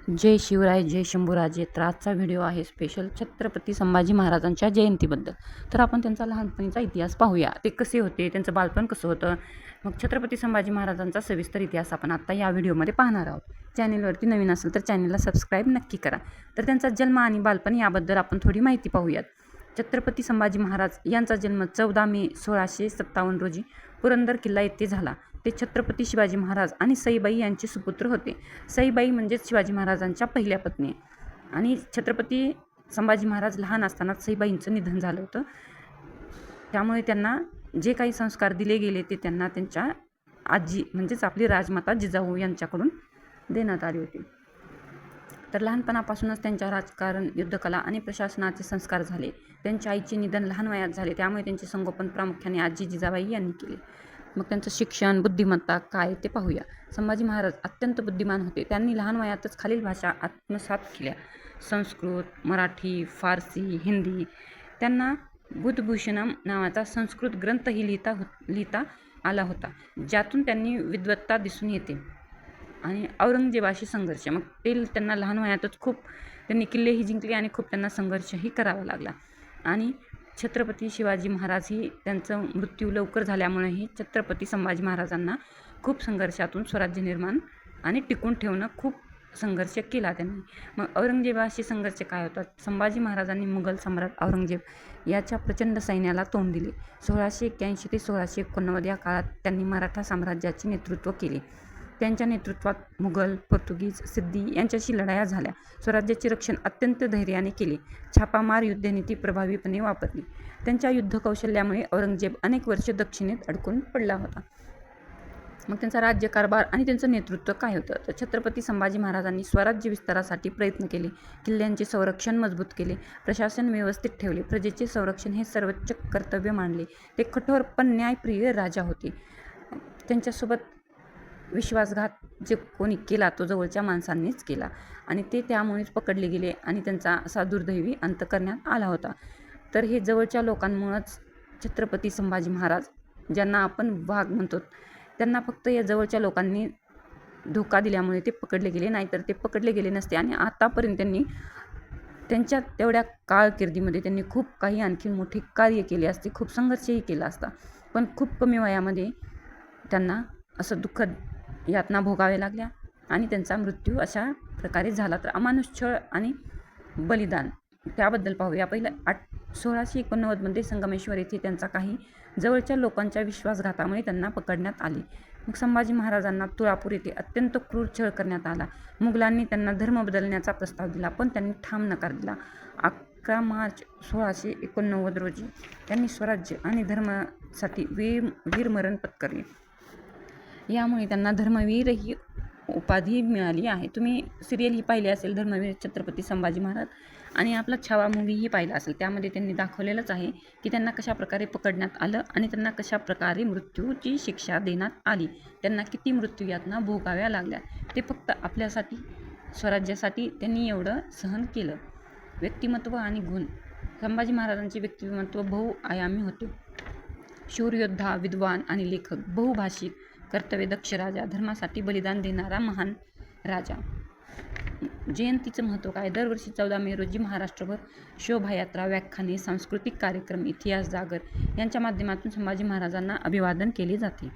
जय शिवराय, जय शंभूराजे. तर आजचा व्हिडिओ आहे स्पेशल छत्रपती संभाजी महाराजांच्या जयंतीबद्दल. तर आपण त्यांचा लहानपणीचा इतिहास पाहूया. ते कसे होते, त्यांचं बालपण कसं होतं. मग छत्रपती संभाजी महाराजांचा सविस्तर इतिहास आपण आत्ता या व्हिडिओमध्ये पाहणार आहोत. चॅनेलवरती नवीन असेल तर चॅनेलला सबस्क्राईब नक्की करा. तर त्यांचा जन्म आणि बालपण याबद्दल आपण थोडी माहिती पाहूयात. छत्रपती संभाजी महाराज यांचा जन्म 14 मे 1657 रोजी पुरंदर किल्ला येथे झाला. ते छत्रपती शिवाजी महाराज आणि सईबाई यांचे सुपुत्र होते. सईबाई म्हणजेच शिवाजी महाराजांच्या पहिल्या पत्नी आणि छत्रपती संभाजी महाराज लहान असतानाच सईबाईंचं निधन झालं होतं. त्यामुळे त्यांना जे काही संस्कार दिले गेले ते त्यांना त्यांच्या आजी म्हणजेच आपली राजमाता जिजाऊ यांच्याकडून देण्यात आले होते. तर लहानपणापासूनच त्यांच्या राजकारण, युद्धकला आणि प्रशासनाचे संस्कार झाले. त्यांच्या आईचे निधन लहान वयात झाले, त्यामुळे त्यांचे संगोपन प्रामुख्याने आजी जिजाबाई यांनी केले. मग त्यांचं शिक्षण, बुद्धिमत्ता काय ते पाहूया. संभाजी महाराज अत्यंत बुद्धिमान होते. त्यांनी लहान वयातच खालील भाषा आत्मसात केल्या: संस्कृत, मराठी, फारसी, हिंदी. त्यांना बुधभूषणम नावाचा संस्कृत ग्रंथही लिहिता आला होता, ज्यातून त्यांनी विद्वत्ता दिसून येते. आणि औरंगजेबाशी संघर्ष, मग त्यांना लहान वयातच खूप त्यांनी किल्लेही जिंकले आणि खूप त्यांना संघर्षही करावा लागला. आणि छत्रपती शिवाजी महाराज ही त्यांचा मृत्यू लवकर झाल्यामुळेही छत्रपती संभाजी महाराजांना खूप संघर्षातून स्वराज्य निर्माण आणि टिकून ठेवणं खूप संघर्ष केला त्यांनी. मग औरंगजेबाशी संघर्ष काय होता? संभाजी महाराजांनी मुघल सम्राट औरंगजेब याच्या प्रचंड सैन्याला तोंड दिले. 1681 ते 1689 या काळात त्यांनी मराठा साम्राज्याचे नेतृत्व केले. त्यांच्या नेतृत्वात मुघल, पोर्तुगीज, सिद्धी यांच्याशी लढाया झाल्या. स्वराज्याचे रक्षण अत्यंत धैर्याने केले. छापामार युद्धनीती प्रभावीपणे वापरली. त्यांच्या युद्धकौशल्यामुळे औरंगजेब अनेक वर्षे दक्षिणेत अडकून पडला होता. मग त्यांचा राज्यकारभार आणि त्यांचं नेतृत्व काय होतं? तर छत्रपती संभाजी महाराजांनी स्वराज्य विस्तारासाठी प्रयत्न केले. किल्ल्यांचे संरक्षण मजबूत केले. प्रशासन व्यवस्थित ठेवले. प्रजेचे संरक्षण हे सर्वोच्च कर्तव्य मानले. ते कठोर पण न्यायप्रिय राजा होते. त्यांच्यासोबत विश्वासघात जे कोणी केला तो जवळच्या माणसांनीच केला आणि ते त्यामुळेच पकडले गेले आणि त्यांचा असा दुर्दैवी अंत करण्यात आला होता. तर हे जवळच्या लोकांमुळेच छत्रपती संभाजी महाराज, ज्यांना आपण वाघ म्हणतो, त्यांना फक्त या जवळच्या लोकांनी धोका दिल्यामुळे ते पकडले गेले, नाहीतर ते पकडले गेले नसते. आणि आतापर्यंत त्यांनी त्यांच्या तेवढ्या कारकिर्दीमध्ये त्यांनी खूप काही आणखी मोठे कार्य केले असते, खूप संघर्षही केला असता, पण खूप कमी वयामध्ये त्यांना असं दुःखद यातना भोगाव्या लागल्या आणि त्यांचा मृत्यू अशा प्रकारे झाला. तर अमानुष छळ आणि बलिदान त्याबद्दल पाहूया. पहिलं 1689मध्ये संगमेश्वर येथे त्यांचा काही जवळच्या लोकांच्या विश्वासघातामुळे त्यांना पकडण्यात आले. मग संभाजी महाराजांना तुळापूर येथे अत्यंत क्रूर छळ करण्यात आला. मुघलांनी त्यांना धर्म बदलण्याचा प्रस्ताव दिला, पण त्यांनी ठाम नकार दिला. 11 मार्च 1689 रोजी त्यांनी स्वराज्य आणि धर्मासाठी वीरमरण पत्करले. यामुळे त्यांना धर्मवीर ही उपाधी मिळाली आहे. तुम्ही सिरियल ही पाहिली असेल, धर्मवीर छत्रपती संभाजी महाराज, आणि आपला छावा मूवीही पाहिला असेल. त्यामध्ये त्यांनी दाखवलेलंच आहे की त्यांना कशाप्रकारे पकडण्यात आलं आणि त्यांना कशाप्रकारे मृत्यूची शिक्षा देण्यात आली. त्यांना किती मृत्यू यातना भोगाव्या लागल्या. ते फक्त आपल्यासाठी, स्वराज्यासाठी त्यांनी एवढं सहन केलं. व्यक्तिमत्व आणि गुण. संभाजी महाराजांचे व्यक्तिमत्व बहुआयामी होते. शूरयोद्धा, विद्वान आणि लेखक, बहुभाषिक, कर्तव्यदक्ष राजा, धर्मासाठी बलिदान देणारा महान राजा. जयंतीचं महत्त्व काय? दरवर्षी 14 मे रोजी महाराष्ट्रभर शोभायात्रा, व्याख्याने, सांस्कृतिक कार्यक्रम, इतिहास जागर यांच्या माध्यमातून संभाजी महाराजांना अभिवादन केले जाते.